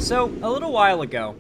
So, a little while ago,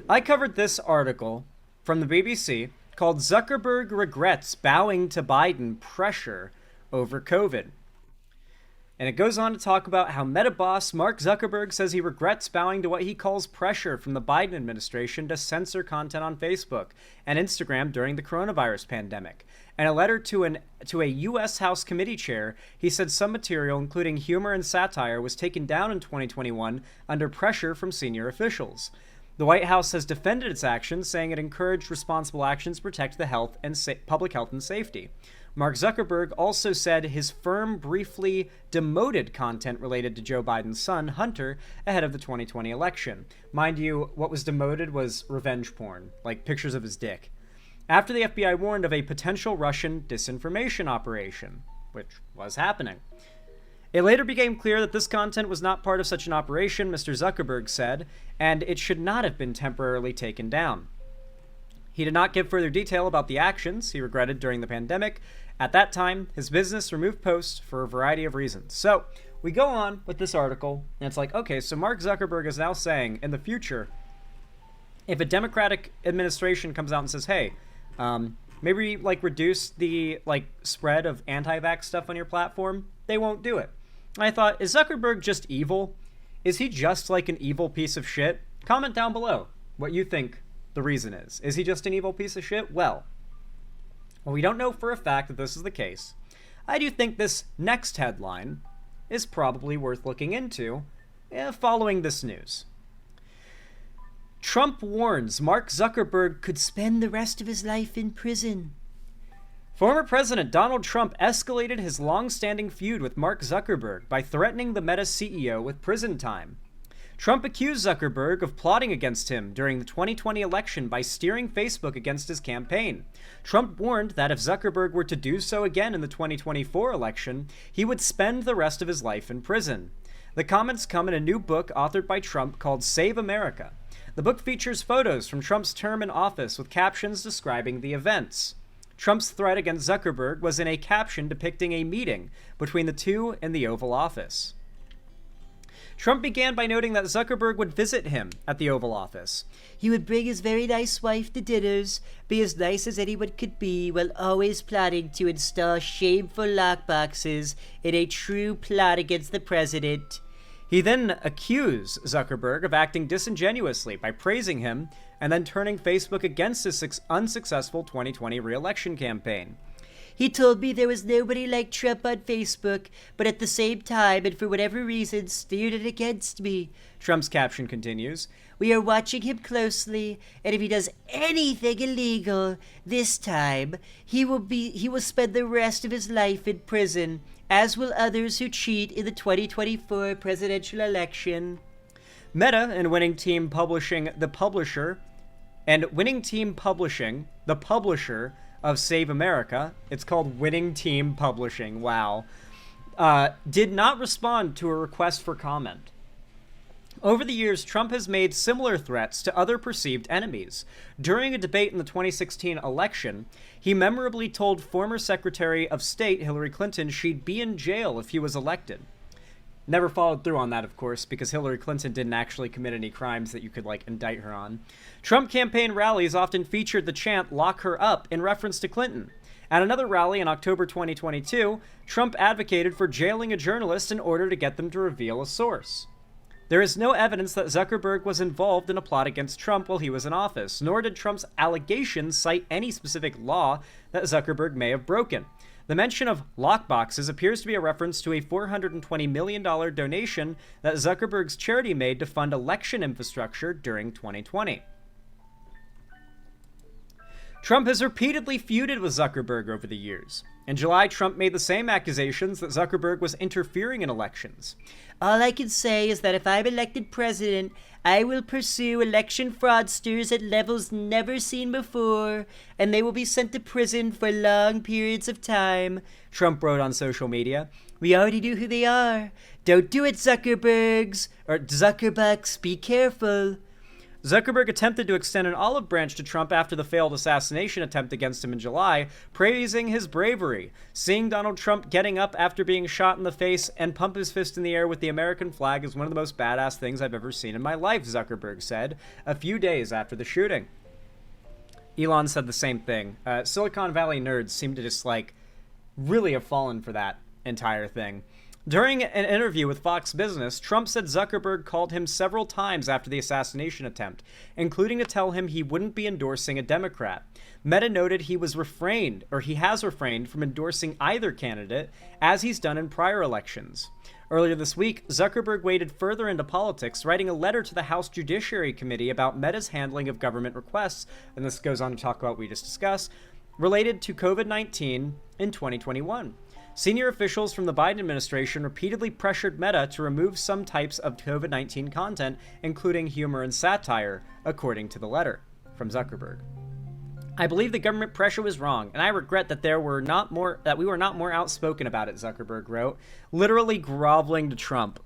I covered this article from the BBC called Zuckerberg Regrets Bowing to Biden Pressure Over COVID. And it goes on to talk about how Meta boss Mark Zuckerberg says he regrets bowing to what he calls pressure from the Biden administration to censor content on Facebook and Instagram during the coronavirus pandemic. In a letter to a U.S. House committee chair, he said some material, including humor and satire, was taken down in 2021 under pressure from senior officials. The White House has defended its actions, saying it encouraged responsible actions to protect the health and public health and safety. Mark Zuckerberg also said his firm briefly demoted content related to Joe Biden's son, Hunter, ahead of the 2020 election. Mind you, what was demoted was revenge porn, like pictures of his dick. After the FBI warned of a potential Russian disinformation operation, which was happening. It later became clear that this content was not part of such an operation, Mr. Zuckerberg said, and it should not have been temporarily taken down. He did not give further detail about the actions he regretted during the pandemic. At that time, his business removed posts for a variety of reasons. So, we go on with this article, and it's like, okay, so Mark Zuckerberg is now saying, in the future, if a Democratic administration comes out and says, hey, maybe, reduce the, spread of anti-vax stuff on your platform, they won't do it. And I thought, is Zuckerberg just evil? Is he just like an evil piece of shit? Comment down below what you think the reason is. Is he just an evil piece of shit? Well, we don't know for a fact that this is the case. I do think this next headline is probably worth looking into following this news. Trump warns Mark Zuckerberg could spend the rest of his life in prison. Former President Donald Trump escalated his long-standing feud with Mark Zuckerberg by threatening the Meta CEO with prison time. Trump accused Zuckerberg of plotting against him during the 2020 election by steering Facebook against his campaign. Trump warned that if Zuckerberg were to do so again in the 2024 election, he would spend the rest of his life in prison. The comments come in a new book authored by Trump called Save America. The book features photos from Trump's term in office with captions describing the events. Trump's threat against Zuckerberg was in a caption depicting a meeting between the two in the Oval Office. Trump began by noting that Zuckerberg would visit him at the Oval Office. He would bring his very nice wife to dinners, be as nice as anyone could be, while always plotting to install shameful lockboxes in a true plot against the president. He then accused Zuckerberg of acting disingenuously by praising him and then turning Facebook against his unsuccessful 2020 re-election campaign. He told me there was nobody like Trump on Facebook, but at the same time, and for whatever reason, steered it against me. Trump's caption continues, "We are watching him closely, and if he does anything illegal this time, he will spend the rest of his life in prison, as will others who cheat in the 2024 presidential election." Meta and Winning Team Publishing, the publisher of Save America, it's called Winning Team Publishing, wow, did not respond to a request for comment. Over the years, Trump has made similar threats to other perceived enemies. During a debate in the 2016 election, he memorably told former Secretary of State Hillary Clinton she'd be in jail if he was elected. Never followed through on that, of course, because Hillary Clinton didn't actually commit any crimes that you could, indict her on. Trump campaign rallies often featured the chant, "Lock her up," in reference to Clinton. At another rally in October 2022, Trump advocated for jailing a journalist in order to get them to reveal a source. There is no evidence that Zuckerberg was involved in a plot against Trump while he was in office, nor did Trump's allegations cite any specific law that Zuckerberg may have broken. The mention of lockboxes appears to be a reference to a $420 million donation that Zuckerberg's charity made to fund election infrastructure during 2020. Trump has repeatedly feuded with Zuckerberg over the years. In July, Trump made the same accusations that Zuckerberg was interfering in elections. "All I can say is that if I'm elected president, I will pursue election fraudsters at levels never seen before, and they will be sent to prison for long periods of time," Trump wrote on social media. "We already knew who they are. Don't do it, Zuckerbergs, or Zuckerbucks, be careful." Zuckerberg attempted to extend an olive branch to Trump after the failed assassination attempt against him in July, praising his bravery. Seeing Donald Trump getting up after being shot in the face and pump his fist in the air with the American flag is one of the most badass things I've ever seen in my life, Zuckerberg said, a few days after the shooting. Elon said the same thing. Silicon Valley nerds seem to just, really have fallen for that entire thing. During an interview with Fox Business, Trump said Zuckerberg called him several times after the assassination attempt, including to tell him he wouldn't be endorsing a Democrat. Meta noted he has refrained from endorsing either candidate, as he's done in prior elections. Earlier this week, Zuckerberg waded further into politics, writing a letter to the House Judiciary Committee about Meta's handling of government requests, and this goes on to talk about what we just discussed, related to COVID-19 in 2021. Senior officials from the Biden administration repeatedly pressured Meta to remove some types of COVID-19 content, including humor and satire, according to the letter from Zuckerberg. I believe the government pressure was wrong, and I regret that we were not more outspoken about it, Zuckerberg wrote, literally groveling to Trump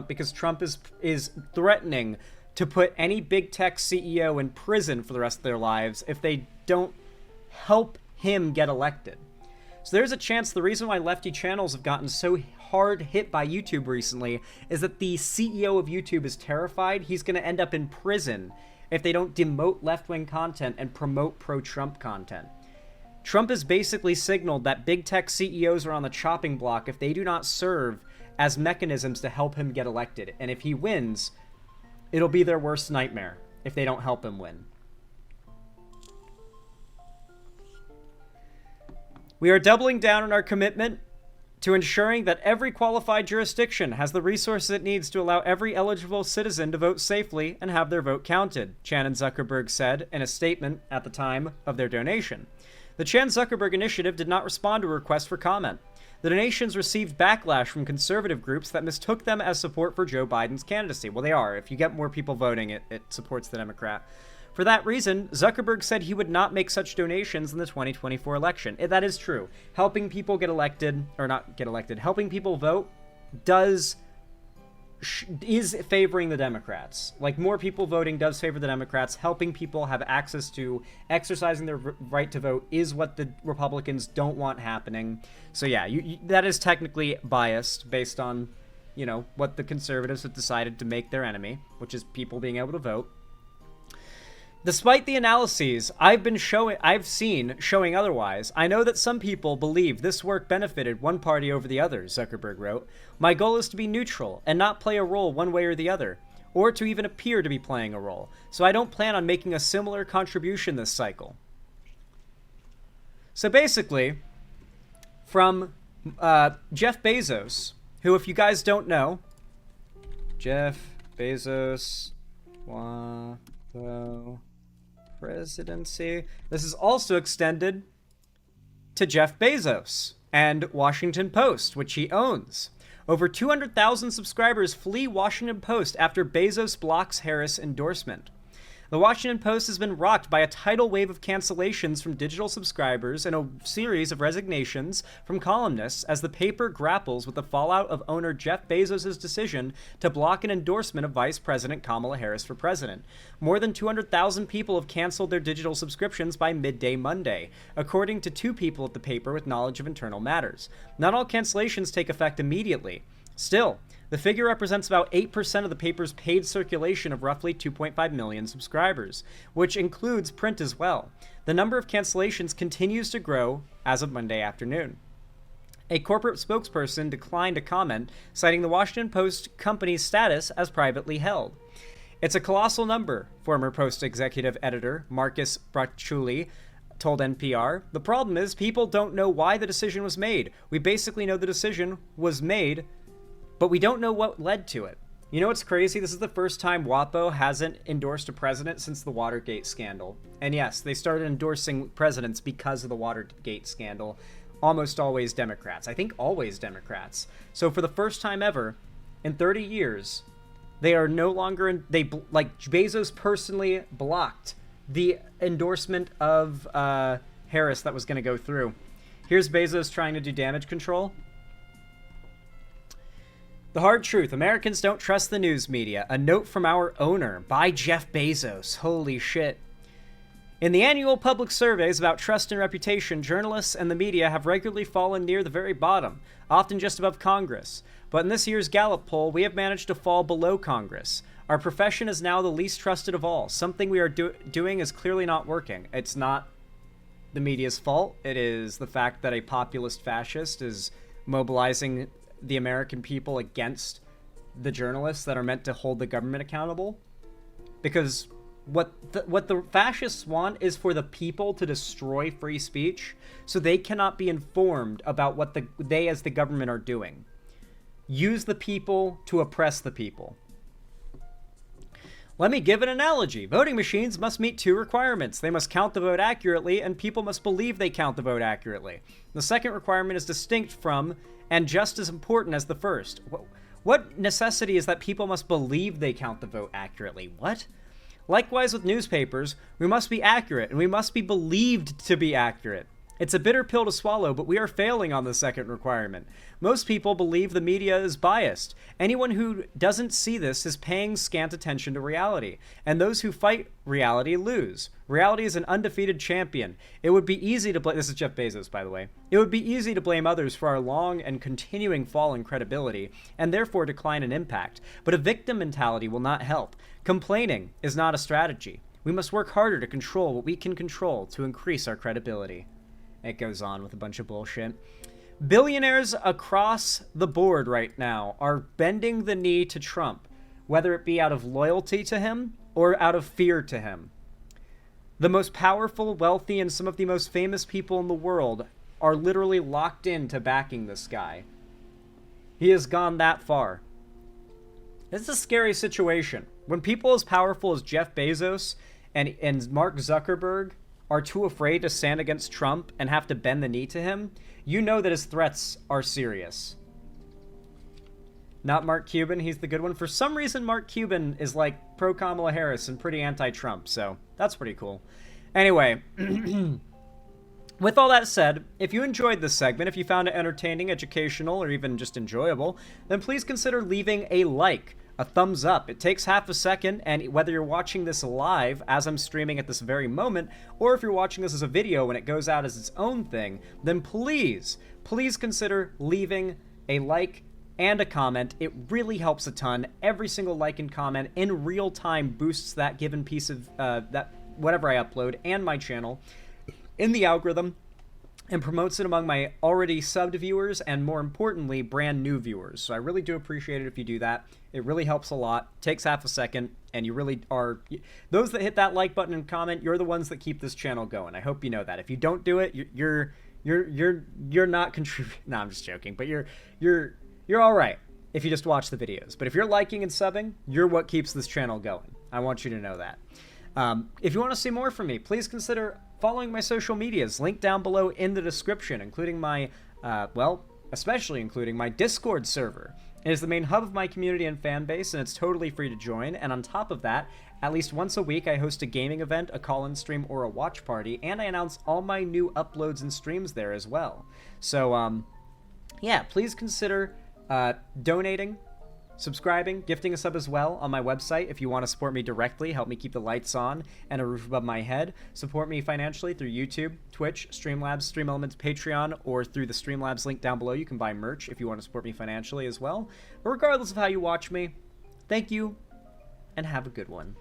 because Trump is threatening to put any big tech CEO in prison for the rest of their lives if they don't help him get elected. So there's a chance the reason why lefty channels have gotten so hard hit by YouTube recently is that the CEO of YouTube is terrified he's going to end up in prison if they don't demote left-wing content and promote pro-Trump content. Trump has basically signaled that big tech CEOs are on the chopping block if they do not serve as mechanisms to help him get elected. And if he wins, it'll be their worst nightmare if they don't help him win. We are doubling down on our commitment to ensuring that every qualified jurisdiction has the resources it needs to allow every eligible citizen to vote safely and have their vote counted, Chan and Zuckerberg said in a statement at the time of their donation. The Chan-Zuckerberg initiative did not respond to a request for comment. The donations received backlash from conservative groups that mistook them as support for Joe Biden's candidacy. Well, they are. If you get more people voting, it supports the Democrat. For that reason, Zuckerberg said he would not make such donations in the 2024 election. That is true. Helping people get elected, or not get elected, helping people vote is favoring the Democrats. More people voting does favor the Democrats. Helping people have access to exercising their right to vote is what the Republicans don't want happening. So yeah, that is technically biased based on, what the conservatives have decided to make their enemy, which is people being able to vote. Despite the analyses I've seen showing otherwise, I know that some people believe this work benefited one party over the other, Zuckerberg wrote. My goal is to be neutral and not play a role one way or the other, or to even appear to be playing a role, so I don't plan on making a similar contribution this cycle. So basically, from Jeff Bezos, who, if you guys don't know, Jeff Bezos, presidency. This is also extended to Jeff Bezos and Washington Post, which he owns. Over 200,000 subscribers flee Washington Post after Bezos blocks Harris endorsement. The Washington Post has been rocked by a tidal wave of cancellations from digital subscribers and a series of resignations from columnists as the paper grapples with the fallout of owner Jeff Bezos' decision to block an endorsement of Vice President Kamala Harris for president. More than 200,000 people have canceled their digital subscriptions by midday Monday, according to two people at the paper with knowledge of internal matters. Not all cancellations take effect immediately. Still, the figure represents about 8% of the paper's paid circulation of roughly 2.5 million subscribers, which includes print as well. The number of cancellations continues to grow as of Monday afternoon. A corporate spokesperson declined to comment, citing the Washington Post company's status as privately held. It's a colossal number, former Post executive editor Marcus Bracciuli told NPR. The problem is people don't know why the decision was made. We basically know the decision was made, but we don't know what led to it. You know what's crazy? This is the first time WAPO hasn't endorsed a president since the Watergate scandal. And yes, they started endorsing presidents because of the Watergate scandal. Almost always Democrats. I think always Democrats. So for the first time ever, in 30 years, they are no longer Bezos personally blocked the endorsement of Harris that was going to go through. Here's Bezos trying to do damage control. The hard truth, Americans don't trust the news media. A note from our owner, by Jeff Bezos. Holy shit. In the annual public surveys about trust and reputation, journalists and the media have regularly fallen near the very bottom, often just above Congress. But in this year's Gallup poll, we have managed to fall below Congress. Our profession is now the least trusted of all. Something we are doing is clearly not working. It's not the media's fault. It is the fact that a populist fascist is mobilizing the American people against the journalists that are meant to hold the government accountable. Because what the fascists want is for the people to destroy free speech so they cannot be informed about what they as the government are doing. Use the people to oppress the people. Let me give an analogy. Voting machines must meet two requirements. They must count the vote accurately, and people must believe they count the vote accurately. The second requirement is distinct from and just as important as the first. What necessity is that people must believe they count the vote accurately? What? Likewise with newspapers, we must be accurate, and we must be believed to be accurate. It's a bitter pill to swallow, but we are failing on the second requirement. Most people believe the media is biased. Anyone who doesn't see this is paying scant attention to reality, and those who fight reality lose. Reality is an undefeated champion. It would be easy to blame— this is Jeff Bezos, by the way. It would be easy to blame others for our long and continuing fall in credibility, and therefore decline in impact. But a victim mentality will not help. Complaining is not a strategy. We must work harder to control what we can control to increase our credibility. It goes on with a bunch of bullshit. Billionaires across the board right now are bending the knee to Trump, whether it be out of loyalty to him or out of fear to him. The most powerful, wealthy, and some of the most famous people in the world are literally locked into backing this guy. He has gone that far. It's a scary situation. When people as powerful as Jeff Bezos and Mark Zuckerberg are too afraid to stand against Trump and have to bend the knee to him, you know that his threats are serious. Not Mark Cuban, he's the good one. For some reason, Mark Cuban is like pro-Kamala Harris and pretty anti-Trump, so that's pretty cool. Anyway, with all that said, if you enjoyed this segment, if you found it entertaining, educational, or even just enjoyable, then please consider leaving a like. A thumbs up. It takes half a second, and whether you're watching this live as I'm streaming at this very moment, or if you're watching this as a video when it goes out as its own thing, then please consider leaving a like and a comment. It really helps a ton. Every single like and comment in real time boosts that given piece of that whatever I upload and my channel in the algorithm, and promotes it among my already subbed viewers and, more importantly, brand new viewers. So I really do appreciate it if you do that. It really helps a lot. Takes half a second, and you really are— those that hit that like button and comment, you're the ones that keep this channel going. I hope you know that. If you don't do it, you're not contributing. No, I'm just joking. But you're all right if you just watch the videos. But if you're liking and subbing, you're what keeps this channel going. I want you to know that. If you want to see more from me, please consider following my social medias, linked down below in the description, including my, especially including my Discord server. It is the main hub of my community and fan base, and it's totally free to join. And on top of that, at least once a week, I host a gaming event, a call-in stream, or a watch party, and I announce all my new uploads and streams there as well. So, yeah, please consider donating, subscribing, gifting a sub as well on my website if you want to support me directly, help me keep the lights on and a roof above my head. Support me financially through YouTube, Twitch, Streamlabs, Stream Elements, Patreon, or through the Streamlabs link down below. You can buy merch if you want to support me financially as well. But regardless of how you watch me, thank you and have a good one.